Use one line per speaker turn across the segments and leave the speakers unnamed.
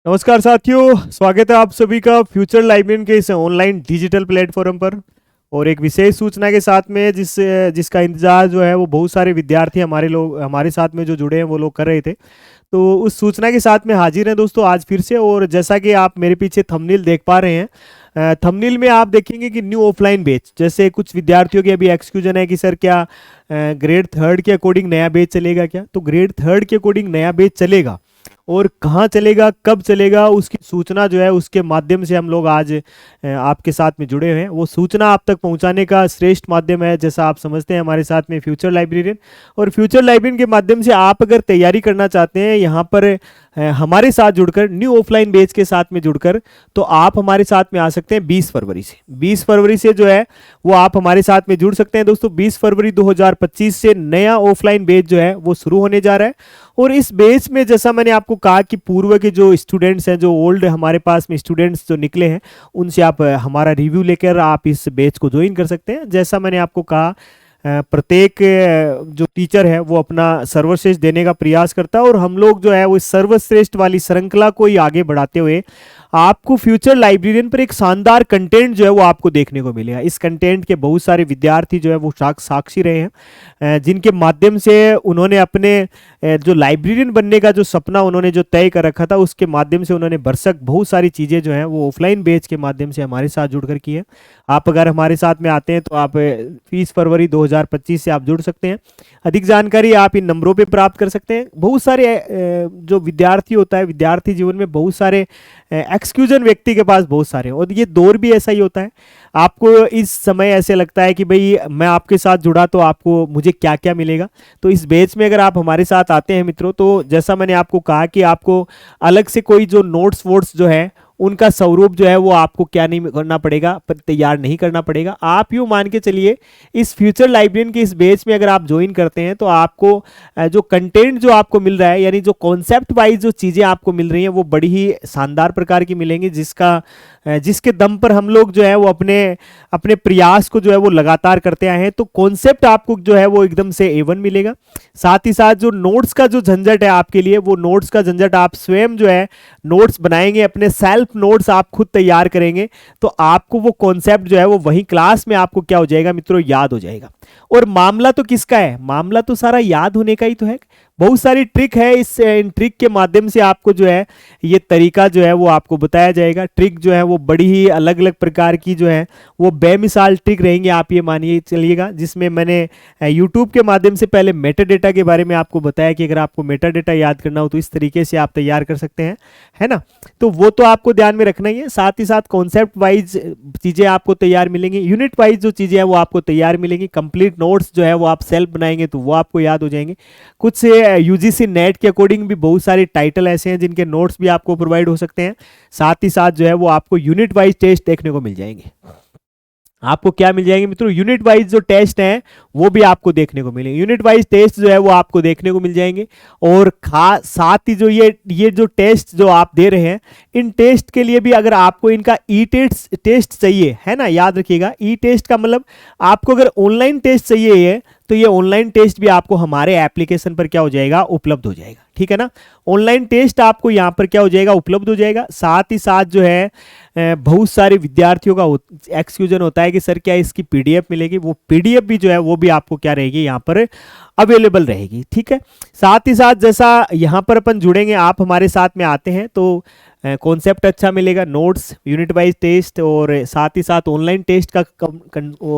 नमस्कार साथियों, स्वागत है आप सभी का फ्यूचर लाइब्रेरियन के इस ऑनलाइन डिजिटल प्लेटफॉर्म पर। और एक विशेष सूचना के साथ में जिसका इंतजार जो है वो बहुत सारे विद्यार्थी हमारे साथ में जो जुड़े हैं वो लोग कर रहे थे। तो उस सूचना के साथ में हाजिर हैं दोस्तों आज फिर से। और जैसा कि आप मेरे पीछे थंबनेल देख पा रहे हैं, थंबनेल में आप देखेंगे कि न्यू ऑफलाइन बैच, जैसे कुछ विद्यार्थियों की अभी एक्सक्यूजन है कि सर क्या ग्रेड थर्ड के अकॉर्डिंग नया बैच चलेगा क्या। तो ग्रेड थर्ड के अकॉर्डिंग नया बैच चलेगा और कहाँ चलेगा, कब चलेगा, उसकी सूचना जो है उसके माध्यम से हम लोग आज आपके साथ में जुड़े हुए हैं। वो सूचना आप तक पहुंचाने का श्रेष्ठ माध्यम है, जैसा आप समझते हैं हमारे साथ में फ्यूचर लाइब्रेरियन। और फ्यूचर लाइब्रेरियन के माध्यम से आप अगर तैयारी करना चाहते हैं यहाँ पर हमारे साथ जुड़कर, न्यू ऑफलाइन बैच के साथ में जुड़कर, तो आप हमारे साथ में आ सकते हैं 20 फरवरी से। 20 फरवरी से जो है वो आप हमारे साथ में जुड़ सकते हैं दोस्तों। 20 फरवरी 2025 से नया ऑफलाइन बैच जो है वो शुरू होने जा रहा है। और इस बैच में जैसा मैंने आपको कहा कि पूर्व के जो स्टूडेंट्स हैं, जो ओल्ड हमारे पास में स्टूडेंट्स जो निकले हैं, उनसे आप हमारा रिव्यू लेकर आप इस बैच को ज्वाइन कर सकते हैं। जैसा मैंने आपको कहा, प्रत्येक जो टीचर है वो अपना सर्वश्रेष्ठ देने का प्रयास करता है और हम लोग जो है वो इस सर्वश्रेष्ठ वाली श्रृंखला को ही आगे बढ़ाते हुए आपको फ्यूचर लाइब्रेरियन पर एक शानदार कंटेंट जो है वो आपको देखने को मिलेगा। इस कंटेंट के बहुत सारे विद्यार्थी जो है वो साक्षी रहे हैं, जिनके माध्यम से उन्होंने अपने जो लाइब्रेरियन बनने का जो सपना उन्होंने जो तय कर रखा था, उसके माध्यम से उन्होंने भरसक बहुत सारी चीज़ें जो हैं वो ऑफलाइन बैच के माध्यम से हमारे साथ जुड़कर की है। आप अगर हमारे साथ में आते हैं तो आप 20 फरवरी 2025 से आप जुड़ सकते हैं। अधिक जानकारी आप इन नंबरों पे प्राप्त कर सकते हैं। बहुत सारे जो विद्यार्थी होता है, विद्यार्थी जीवन में बहुत सारे एक्सक्यूजन व्यक्ति के पास बहुत सारे हैं, और ये दौर भी ऐसा ही होता है। आपको इस समय ऐसे लगता है कि भाई मैं आपके साथ जुड़ा तो आपको मुझे क्या क्या मिलेगा। तो इस बैच में अगर आप हमारे साथ आते हैं मित्रों, तो जैसा मैंने आपको कहा कि आपको अलग से कोई जो नोट्स वोट्स जो है उनका स्वरूप जो है वो आपको क्या नहीं करना पड़ेगा, तैयार नहीं करना पड़ेगा। आप यूँ मान के चलिए, इस फ्यूचर लाइब्रेरियन के इस बैच में अगर आप ज्वाइन करते हैं तो आपको जो कंटेंट जो आपको मिल रहा है, यानी जो कॉन्सेप्ट वाइज जो चीज़ें आपको मिल रही हैं वो बड़ी ही शानदार प्रकार की मिलेंगी, जिसके दम पर हम लोग जो है वो अपने अपने प्रयास को जो है वो लगातार करते आए हैं। तो कॉन्सेप्ट आपको जो है वो एकदम से A1 मिलेगा। साथ ही साथ जो नोट्स का जो झंझट है आपके लिए, वो नोट्स का झंझट आप स्वयं जो है नोट्स बनाएंगे, अपने सेल्फ नोट्स आप खुद तैयार करेंगे, तो आपको वो कॉन्सेप्ट जो है वो वहीं क्लास में आपको क्या हो जाएगा मित्रों, याद हो जाएगा। और मामला तो किसका है, मामला तो सारा याद होने का ही तो है। बहुत सारी ट्रिक है, इन ट्रिक के माध्यम से आपको जो है ये तरीका जो है वो आपको बताया जाएगा। ट्रिक जो है वो बड़ी ही अलग अलग प्रकार की जो है वो बेमिसाल ट्रिक रहेंगे, आप ये मानिए चलिएगा। जिसमें मैंने यूट्यूब के माध्यम से पहले मेटा डेटा के बारे में आपको बताया कि अगर आपको मेटा डेटा याद करना हो तो इस तरीके से आप तैयार कर सकते हैं, है ना। तो वो तो आपको ध्यान में रखना ही है। साथ ही साथ कॉन्सेप्ट वाइज चीज़ें आपको तैयार मिलेंगी, यूनिट वाइज जो चीज़ें हैं वो आपको तैयार मिलेंगी। कंप्लीट नोट्स जो है वो आप सेल्फ बनाएंगे तो वो आपको याद हो जाएंगे। कुछ से यूजीसी नेट के अकॉर्डिंग भी बहुत सारे टाइटल ऐसे हैं जिनके नोट्स भी आपको प्रोवाइड हो सकते हैं। साथ ही साथ जो है वो आपको यूनिट वाइज टेस्ट देखने को मिल जाएंगे। आपको क्या मिल जाएंगे मित्रों, यूनिट वाइज जो टेस्ट हैं वो भी आपको देखने को मिलेंगे। यूनिट वाइज टेस्ट जो है वो आपको देखने को मिल जाएंगे। और साथ ही जो ये जो टेस्ट जो आप दे रहे हैं, इन टेस्ट के लिए भी अगर आपको इनका ई टेस्ट चाहिए, है ना, याद रखिएगा। ई टेस्ट का मतलब आपको अगर ऑनलाइन टेस्ट चाहिए है तो ये ऑनलाइन टेस्ट भी आपको हमारे एप्लीकेशन पर क्या हो जाएगा, उपलब्ध हो जाएगा, ठीक है ना। ऑनलाइन टेस्ट आपको यहाँ पर क्या हो जाएगा, उपलब्ध हो जाएगा। साथ ही साथ जो है बहुत सारे विद्यार्थियों का एक्सक्यूजन होता है कि सर क्या इसकी पीडीएफ मिलेगी, वो पीडीएफ भी जो है वो भी आपको क्या रहेगी यहाँ पर अवेलेबल रहेगी, ठीक है। साथ ही साथ जैसा यहाँ पर अपन जुड़ेंगे, आप हमारे साथ में आते हैं तो कॉन्सेप्ट अच्छा मिलेगा, नोट्स, यूनिट वाइज टेस्ट और साथ ही साथ ऑनलाइन टेस्ट का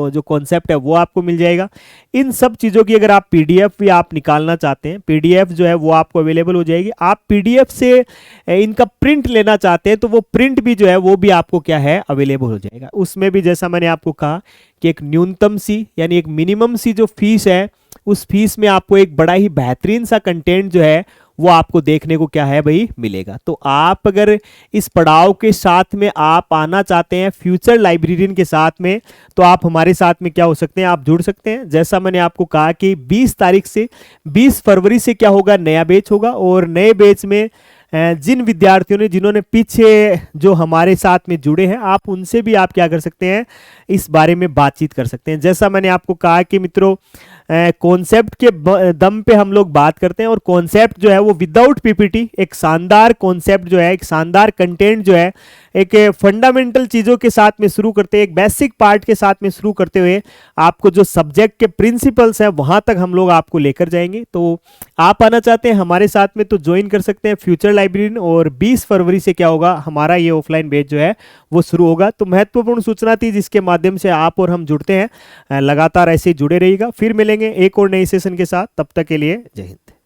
जो कॉन्सेप्ट है वो आपको मिल जाएगा। इन सब चीज़ों की अगर आप पीडीएफ भी आप निकालना चाहते हैं, पीडीएफ जो है वो आपको अवेलेबल हो जाएगी। आप पीडीएफ से इनका प्रिंट लेना चाहते हैं तो वो प्रिंट भी जो है वो भी आपको क्या है, अवेलेबल हो जाएगा। उसमें भी जैसा मैंने आपको कहा कि एक न्यूनतम सी यानी एक मिनिमम सी जो फीस है, उस फीस में आपको एक बड़ा ही बेहतरीन सा कंटेंट जो है वो आपको देखने को क्या है भाई, मिलेगा। तो आप अगर इस पड़ाव के साथ में आप आना चाहते हैं फ्यूचर लाइब्रेरियन के साथ में, तो आप हमारे साथ में क्या हो सकते हैं, आप जुड़ सकते हैं। जैसा मैंने आपको कहा कि 20 तारीख से 20 फरवरी से क्या होगा, नया बैच होगा। और नए बैच में जिन विद्यार्थियों ने जिन्होंने पीछे जो हमारे साथ में जुड़े हैं, आप उनसे भी आप क्या कर सकते हैं, इस बारे में बातचीत कर सकते हैं। जैसा मैंने आपको कहा कि मित्रों कॉन्सेप्ट के दम पे हम लोग बात करते हैं, और कॉन्सेप्ट जो है वो विदाउट पीपीटी एक शानदार कॉन्सेप्ट जो है, एक शानदार कंटेंट जो है, एक फंडामेंटल चीज़ों के साथ में शुरू करते हैं, एक बेसिक पार्ट के साथ में शुरू करते हुए आपको जो सब्जेक्ट के प्रिंसिपल्स हैं वहाँ तक हम लोग आपको लेकर जाएंगे। तो आप आना चाहते हैं हमारे साथ में तो ज्वाइन कर सकते हैं फ्यूचर लाइब्रेरियन, और 20 फरवरी से क्या होगा, हमारा ये ऑफलाइन बैच जो है वो शुरू होगा। तो महत्वपूर्ण सूचना थी जिसके माध्यम से आप और हम जुड़ते हैं। लगातार ऐसे जुड़े रहिएगा। फिर मिलेंगे एक और नए सेशन के साथ, तब तक के लिए जय हिंद।